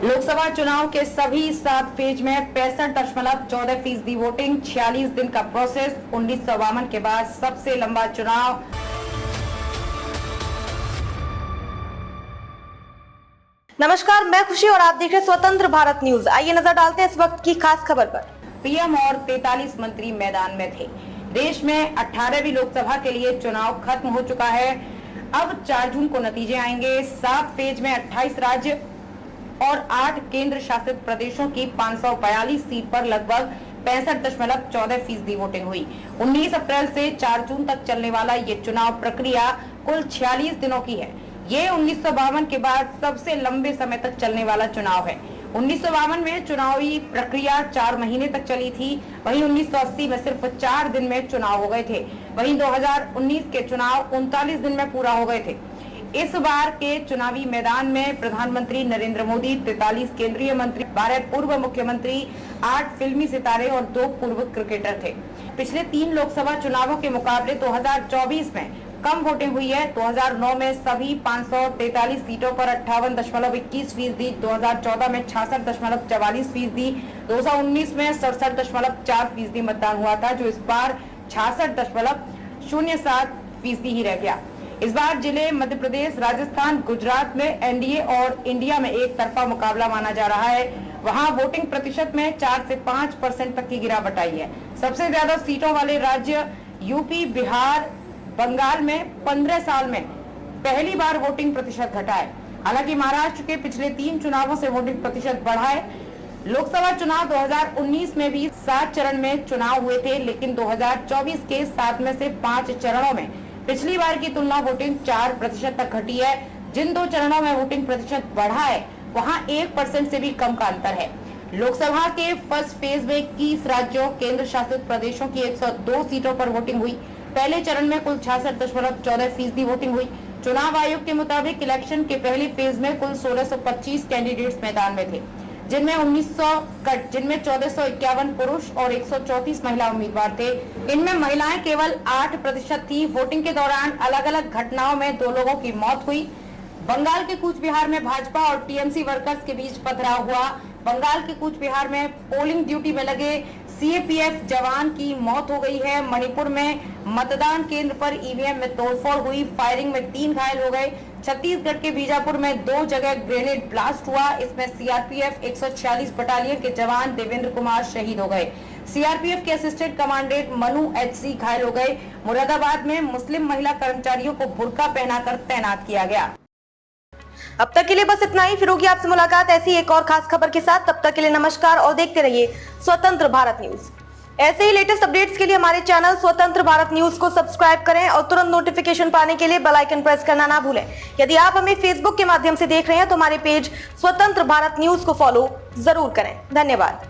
लोकसभा चुनाव के सभी 7 फेज में 65.14% वोटिंग, 46 दिन का प्रोसेस, 1952 के बाद सबसे लंबा चुनाव। नमस्कार, मैं खुशी और आप देख रहे हैं स्वतंत्र भारत न्यूज। आइए नजर डालते हैं इस वक्त की खास खबर पर। पीएम और 43 मंत्री मैदान में थे। देश में 18वीं लोकसभा के लिए चुनाव खत्म हो चुका है। अब 4 जून को नतीजे आएंगे। 7 फेज में 28 राज्य और 8 केंद्र शासित प्रदेशों की 542 सीट पर लगभग 65.14% वोटिंग हुई। 19 अप्रैल से 4 जून तक चलने वाला ये चुनाव प्रक्रिया कुल 46 दिनों की है। ये 1952 के बाद सबसे लंबे समय तक चलने वाला चुनाव है। 1952 में चुनावी प्रक्रिया 4 महीने तक चली थी। वहीं 1980 में सिर्फ 4 दिन में चुनाव हो गए थे। वहीं 2019 के चुनाव 39 दिन में पूरा हो गए थे। इस बार के चुनावी मैदान में प्रधानमंत्री नरेंद्र मोदी, 43 केंद्रीय मंत्री, 12 पूर्व मुख्यमंत्री, 8 फिल्मी सितारे और 2 पूर्व क्रिकेटर थे। पिछले 3 लोकसभा चुनावों के मुकाबले 2024 में कम वोटिंग हुई है। 2009 में सभी 543 सीटों पर 58.21%, 2014 में 66.44%, 2019 में 67.4% मतदान हुआ था, जो इस बार 66.07% ही रह गया। इस बार जिले मध्य प्रदेश, राजस्थान, गुजरात में एनडीए और इंडिया में एक तरफा मुकाबला माना जा रहा है। वहां वोटिंग प्रतिशत में 4 से 5% तक की गिरावट आई है। सबसे ज्यादा सीटों वाले राज्य यूपी, बिहार, बंगाल में 15 साल में पहली बार वोटिंग प्रतिशत घटा है। हालांकि महाराष्ट्र के पिछले 3 चुनावों से वोटिंग प्रतिशत बढ़ा है। लोकसभा चुनाव 2019 में भी 7 चरण में चुनाव हुए थे, लेकिन 2024 के 7 में से 5 चरणों में पिछली बार की तुलना वोटिंग 4% तक घटी है। जिन 2 चरणों में वोटिंग प्रतिशत बढ़ा है, वहां 1% से भी कम का अंतर है। लोकसभा के फर्स्ट फेज में 21 राज्यों, केंद्र शासित प्रदेशों की 102 सीटों पर वोटिंग हुई। पहले चरण में कुल 66.14% वोटिंग हुई। चुनाव आयोग के मुताबिक इलेक्शन के पहले फेज में कुल 1625 कैंडिडेट्स मैदान में थे, जिनमें 1451 पुरुष और 134 महिला उम्मीदवार थे। इनमें महिलाएं केवल 8% थी। वोटिंग के दौरान अलग अलग घटनाओं में 2 लोगों की मौत हुई। बंगाल के कूच बिहार में भाजपा और टीएमसी वर्कर्स के बीच पथराव हुआ। बंगाल के कूच बिहार में पोलिंग ड्यूटी में लगे सीएपीएफ जवान की मौत हो गई है। मणिपुर में मतदान केंद्र पर ईवीएम में तोड़फोड़ हुई। फायरिंग में 3 घायल हो गए। छत्तीसगढ़ के बीजापुर में 2 जगह ग्रेनेड ब्लास्ट हुआ। इसमें सीआरपीएफ 146 बटालियन के जवान देवेंद्र कुमार शहीद हो गए। सीआरपीएफ के असिस्टेंट कमांडेंट मनु एचसी घायल हो गए। मुरादाबाद में मुस्लिम महिला कर्मचारियों को बुर्का पहनाकर तैनात किया गया। अब तक के लिए बस इतना ही। फिर होगी आपसे मुलाकात ऐसी एक और खास खबर के साथ। तब तक के लिए नमस्कार और देखते रहिए स्वतंत्र भारत न्यूज। ऐसे ही लेटेस्ट अपडेट्स के लिए हमारे चैनल स्वतंत्र भारत न्यूज को सब्सक्राइब करें और तुरंत नोटिफिकेशन पाने के लिए बेल आइकन प्रेस करना ना भूलें। यदि आप हमें फेसबुक के माध्यम से देख रहे हैं तो हमारे पेज स्वतंत्र भारत न्यूज को फॉलो जरूर करें। धन्यवाद।